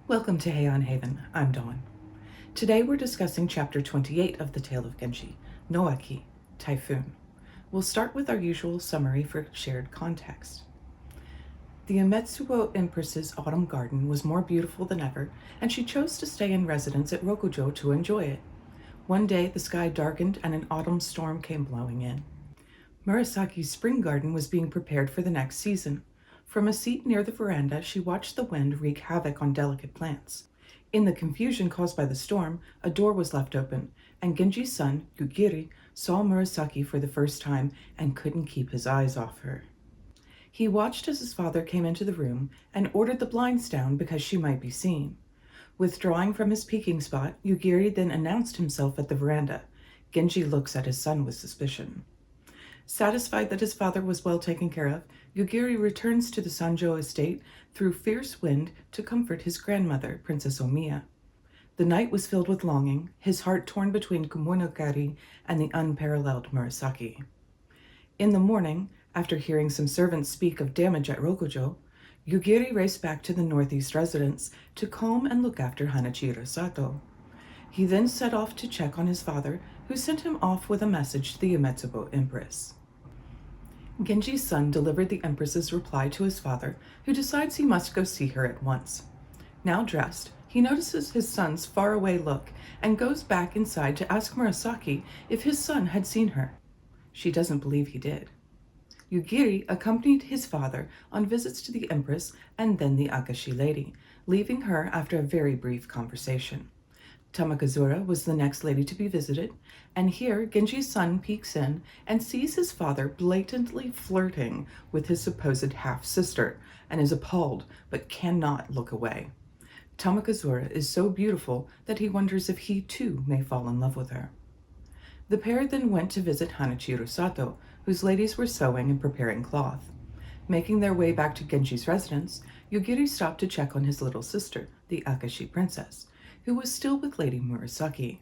Welcome to Heian Haven. I'm Dawn. Today we're discussing Chapter 28 of the Tale of Genji, Nowaki, Typhoon. We'll start with our usual summary for shared context. The Umetsubo Empress's autumn garden was more beautiful than ever, and she chose to stay in residence at Rokujo to enjoy it. One day the sky darkened and an autumn storm came blowing in. Murasaki's spring garden was being prepared for the next season. From a seat near the veranda, she watched the wind wreak havoc on delicate plants. In the confusion caused by the storm, a door was left open, and Genji's son, Yugiri, saw Murasaki for the first time and couldn't keep his eyes off her. He watched as his father came into the room and ordered the blinds down because she might be seen. Withdrawing from his peeking spot, Yugiri then announced himself at the veranda. Genji looks at his son with suspicion. Satisfied that his father was well taken care of, Yugiri returns to the Sanjo estate through fierce wind to comfort his grandmother, Princess Omiya. The night was filled with longing, his heart torn between Kumonokari and the unparalleled Murasaki. In the morning, after hearing some servants speak of damage at Rokujo, Yugiri raced back to the northeast residence to calm and look after Hanachiro Sato. He then set off to check on his father, who sent him off with a message to the Umetsubo Empress. Genji's son delivered the Empress's reply to his father, who decides he must go see her at once. Now dressed, he notices his son's faraway look and goes back inside to ask Murasaki if his son had seen her. She doesn't believe he did. Yugiri accompanied his father on visits to the Empress and then the Akashi lady, leaving her after a very brief conversation. Tamakazura was the next lady to be visited, and here Genji's son peeks in and sees his father blatantly flirting with his supposed half-sister and is appalled but cannot look away. Tamakazura is so beautiful that he wonders if he too may fall in love with her. The pair then went to visit Hanachiro Sato, whose ladies were sewing and preparing cloth. Making their way back to Genji's residence, Yugiri stopped to check on his little sister, the Akashi princess, who was still with Lady Murasaki.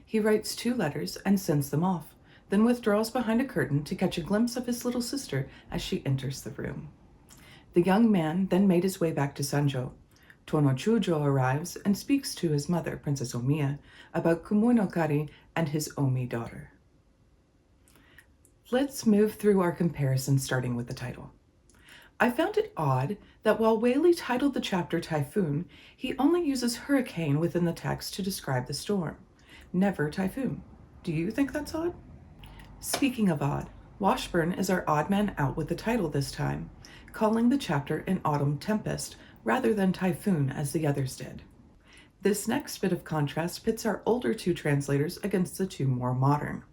He writes 2 letters and sends them off, then withdraws behind a curtain to catch a glimpse of his little sister as she enters the room. The young man then made his way back to Sanjo. Tonochujo arrives and speaks to his mother, Princess Omiya, about Kumonokari and his Omi daughter. Let's move through our comparison starting with the title. I found it odd that while Waley titled the chapter Typhoon, he only uses hurricane within the text to describe the storm, never typhoon. Do you think that's odd? Speaking of odd, Washburn is our odd man out with the title this time, calling the chapter an autumn tempest rather than typhoon as the others did. This next bit of contrast pits our older 2 translators against the 2 more modern.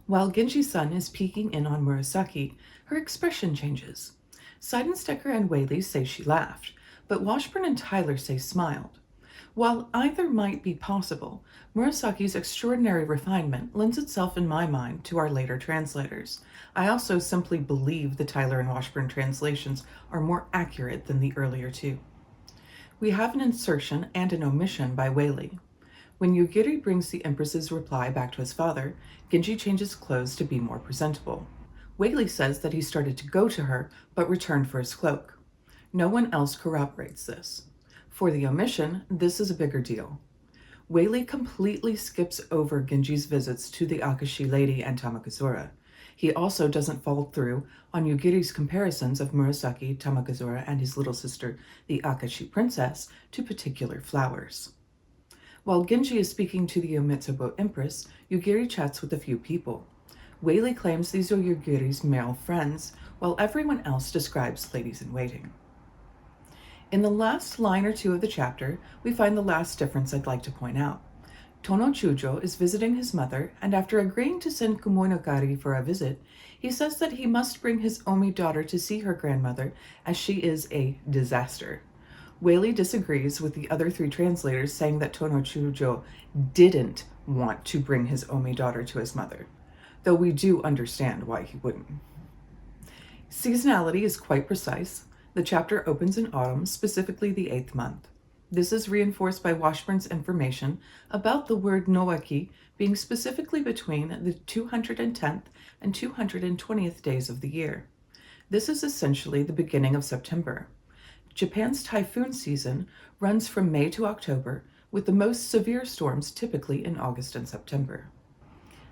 While Genji's son is peeking in on Murasaki, her expression changes. Seidensticker and Waley say she laughed, but Washburn and Tyler say smiled. While either might be possible, Murasaki's extraordinary refinement lends itself in my mind to our later translators. I also simply believe the Tyler and Washburn translations are more accurate than the earlier 2. We have an insertion and an omission by Waley. When Yugiri brings the Empress's reply back to his father, Genji changes clothes to be more presentable. Waley says that he started to go to her, but returned for his cloak. No one else corroborates this. For the omission, this is a bigger deal. Waley completely skips over Genji's visits to the Akashi lady and Tamakazura. He also doesn't follow through on Yugiri's comparisons of Murasaki, Tamakazura, and his little sister, the Akashi princess, to particular flowers. While Genji is speaking to the Umetsubo Empress, Yugiri chats with a few people. Waley claims these are Yugiri's male friends, while everyone else describes ladies-in-waiting. In the last line or 2 of the chapter, we find the last difference I'd like to point out. Tonochujo is visiting his mother, and after agreeing to send Kumonokari for a visit, he says that he must bring his Omi daughter to see her grandmother, as she is a disaster. Waley disagrees with the other 3 translators, saying that Tonochujo didn't want to bring his Omi daughter to his mother, though we do understand why he wouldn't. Seasonality is quite precise. The chapter opens in autumn, specifically the 8th month. This is reinforced by Washburn's information about the word Nowaki being specifically between the 210th and 220th days of the year. This is essentially the beginning of September. Japan's typhoon season runs from May to October, with the most severe storms typically in August and September.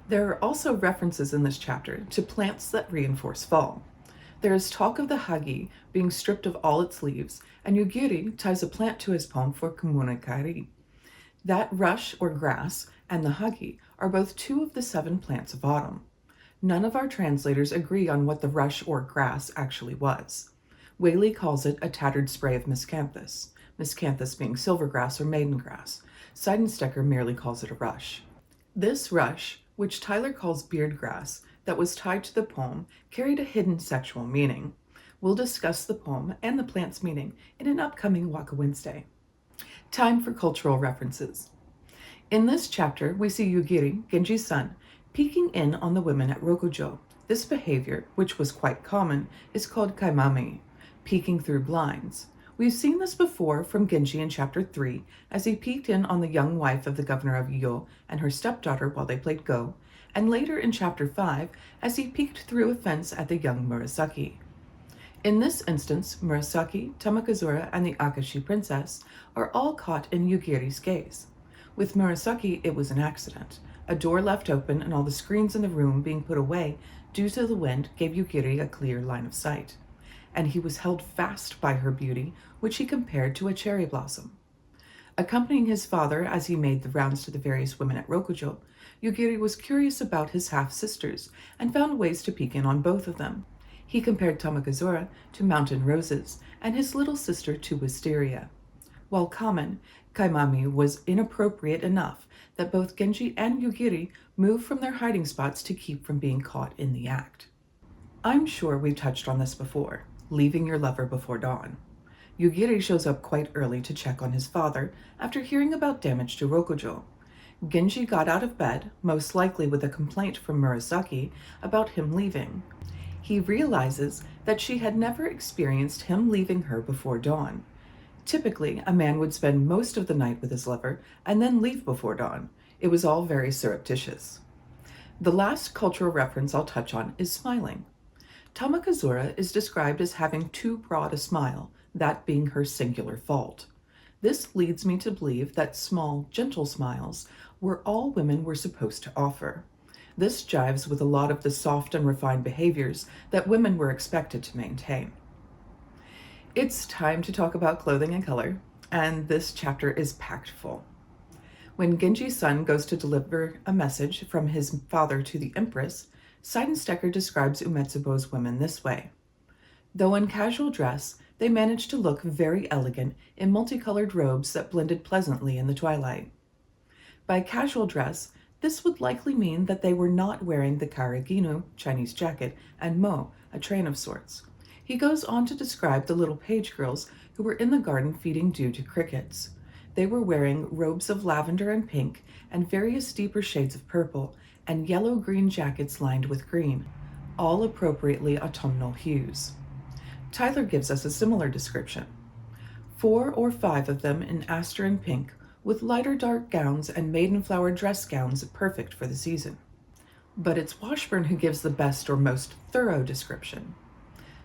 There are also references in this chapter to plants that reinforce fall. There is talk of the hagi being stripped of all its leaves, and Yugiri ties a plant to his poem for Kumunekari. That rush or grass and the hagi are both two of the 7 plants of autumn. None of our translators agree on what the rush or grass actually was. Waley calls it a tattered spray of miscanthus, miscanthus being silvergrass or maidengrass. Seidensticker merely calls it a rush. This rush, which Tyler calls beardgrass, that was tied to the poem, carried a hidden sexual meaning. We'll discuss the poem and the plant's meaning in an upcoming Waka Wednesday. Time for cultural references. In this chapter, we see Yugiri, Genji's son, peeking in on the women at Rokujo. This behavior, which was quite common, is called kaimami, peeking through blinds. We've seen this before from Genji in chapter 3, as he peeked in on the young wife of the governor of Iyo and her stepdaughter while they played Go, and later in chapter 5, as he peeked through a fence at the young Murasaki. In this instance, Murasaki, Tamakazura, and the Akashi princess are all caught in Yugiri's gaze. With Murasaki, it was an accident. A door left open and all the screens in the room being put away due to the wind gave Yugiri a clear line of sight. And he was held fast by her beauty, which he compared to a cherry blossom. Accompanying his father as he made the rounds to the various women at Rokujo, Yugiri was curious about his half-sisters and found ways to peek in on both of them. He compared Tamakazura to mountain roses and his little sister to wisteria. While common, kaimami was inappropriate enough that both Genji and Yugiri moved from their hiding spots to keep from being caught in the act. I'm sure we've touched on this before, leaving your lover before dawn. Yugiri shows up quite early to check on his father after hearing about damage to Rokujo. Genji got out of bed, most likely with a complaint from Murasaki about him leaving. He realizes that she had never experienced him leaving her before dawn. Typically, a man would spend most of the night with his lover and then leave before dawn. It was all very surreptitious. The last cultural reference I'll touch on is smiling. Tamakazura is described as having too broad a smile, that being her singular fault. This leads me to believe that small, gentle smiles were all women were supposed to offer. This jives with a lot of the soft and refined behaviors that women were expected to maintain. It's time to talk about clothing and color, and this chapter is packed full. When Genji's son goes to deliver a message from his father to the Empress, Seidensticker describes Umetsubo's women this way. Though in casual dress, they managed to look very elegant in multicolored robes that blended pleasantly in the twilight. By casual dress, this would likely mean that they were not wearing the karaginu, Chinese jacket, and mo, a train of sorts. He goes on to describe the little page girls who were in the garden feeding dew to crickets. They were wearing robes of lavender and pink and various deeper shades of purple and yellow-green jackets lined with green, all appropriately autumnal hues. Tyler gives us a similar description. 4 or 5 of them in aster and pink, with lighter dark gowns and maiden flower dress gowns perfect for the season. But it's Washburn who gives the best or most thorough description.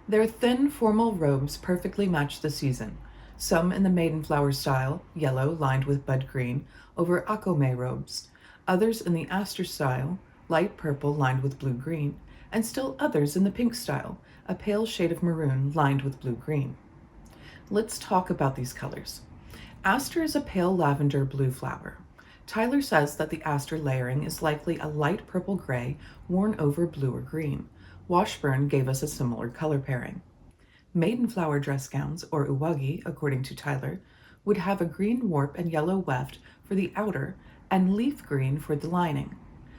Their thin, formal robes perfectly match the season, some in the maiden flower style, yellow lined with bud green, over akome robes, others in the aster style, light purple lined with blue-green, and still others in the pink style, a pale shade of maroon lined with blue-green. Let's talk about these colors. Aster is a pale lavender blue flower. Tyler says that the aster layering is likely a light purple gray worn over blue or green. Washburn gave us a similar color pairing. Maiden flower dress gowns, or uwagi, according to Tyler, would have a green warp and yellow weft for the outer and leaf green for the lining.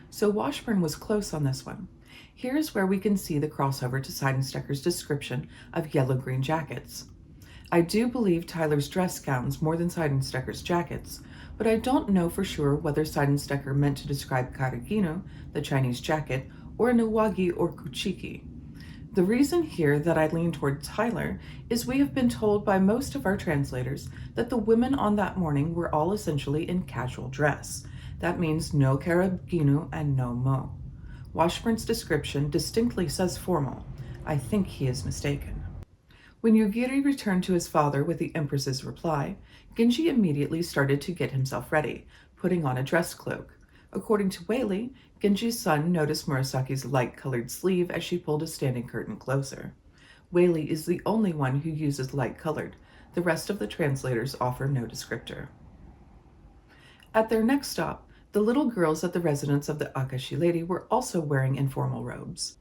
So Washburn was close on this one. Here's where we can see the crossover to Seidensticker's description of yellow-green jackets. I do believe Tyler's dress gowns more than Seidensticker's jackets, but I don't know for sure whether Seidensticker meant to describe karaginu, the Chinese jacket, or a Nowaki or kuchiki. The reason here that I lean toward Tyler is we have been told by most of our translators that the women on that morning were all essentially in casual dress. That means no karaginu and no mo. Washburn's description distinctly says formal. I think he is mistaken. When Yugiri returned to his father with the Empress's reply, Genji immediately started to get himself ready, putting on a dress cloak. According to Waley, Genji's son noticed Murasaki's light-colored sleeve as she pulled a standing curtain closer. Waley is the only one who uses light-colored. The rest of the translators offer no descriptor. At their next stop, the little girls at the residence of the Akashi lady were also wearing informal robes.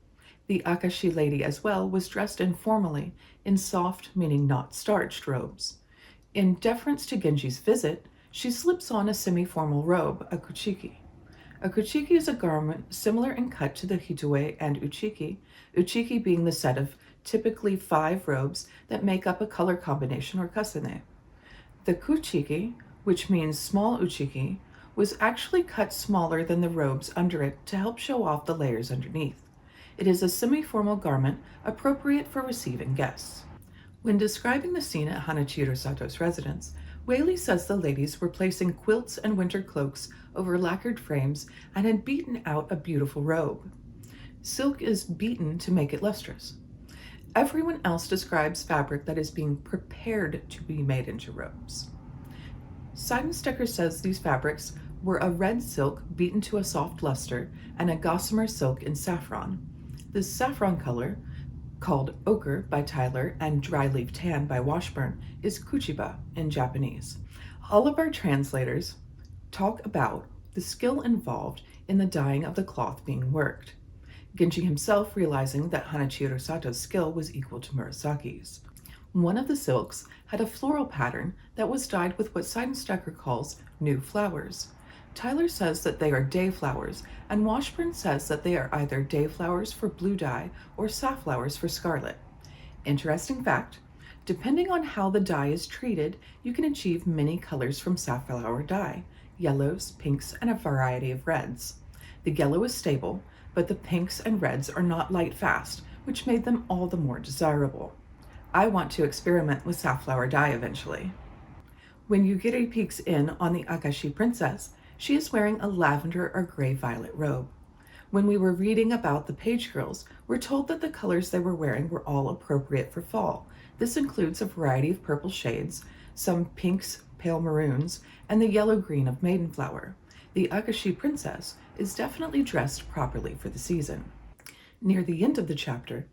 The Akashi lady as well was dressed informally in soft, meaning not starched, robes. In deference to Genji's visit, she slips on a semi-formal robe, a kuchiki. A kuchiki is a garment similar in cut to the hitoe and uchiki being the set of typically 5 robes that make up a color combination or kasane. The kuchiki, which means small uchiki, was actually cut smaller than the robes under it to help show off the layers underneath. It is a semi-formal garment appropriate for receiving guests. When describing the scene at Hanachido Sato's residence, Waley says the ladies were placing quilts and winter cloaks over lacquered frames and had beaten out a beautiful robe. Silk is beaten to make it lustrous. Everyone else describes fabric that is being prepared to be made into robes. Seidensticker says these fabrics were a red silk beaten to a soft luster and a gossamer silk in saffron. This saffron color, called ochre by Tyler and dry leaf tan by Washburn, is kuchiba in Japanese. All of our translators talk about the skill involved in the dyeing of the cloth being worked, Genji himself realizing that Hanachido Sato's skill was equal to Murasaki's. One of the silks had a floral pattern that was dyed with what Seidensticker calls new flowers. Tyler says that they are day flowers, and Washburn says that they are either day flowers for blue dye or safflowers for scarlet. Interesting fact, depending on how the dye is treated, you can achieve many colors from safflower dye, yellows, pinks, and a variety of reds. The yellow is stable, but the pinks and reds are not light fast, which made them all the more desirable. I want to experiment with safflower dye eventually. When Yugiri peeks in on the Akashi princess, she is wearing a lavender or gray-violet robe. When we were reading about the page girls, we're told that the colors they were wearing were all appropriate for fall. This includes a variety of purple shades, some pinks, pale maroons, and the yellow-green of maidenflower. The Akashi princess is definitely dressed properly for the season. Near the end of the chapter,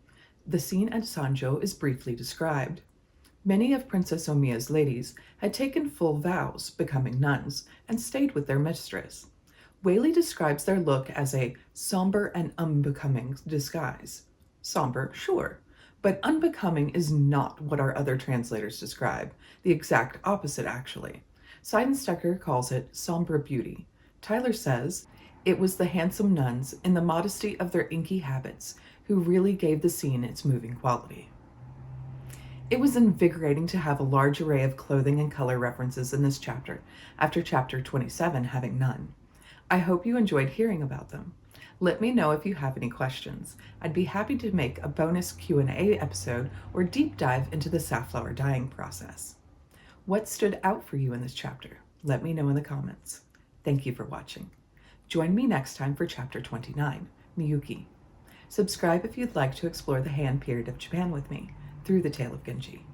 the scene at Sanjo is briefly described. Many of Princess Omiya's ladies had taken full vows, becoming nuns, and stayed with their mistress. Waley describes their look as a somber and unbecoming disguise. Somber, sure, but unbecoming is not what our other translators describe, the exact opposite actually. Seidensticker calls it somber beauty. Tyler says, it was the handsome nuns in the modesty of their inky habits who really gave the scene its moving quality. It was invigorating to have a large array of clothing and color references in this chapter, after chapter 27 having none. I hope you enjoyed hearing about them. Let me know if you have any questions. I'd be happy to make a bonus Q&A episode or deep dive into the safflower dyeing process. What stood out for you in this chapter? Let me know in the comments. Thank you for watching. Join me next time for chapter 29, Miyuki. Subscribe if you'd like to explore the Heian period of Japan with me through the Tale of Genji.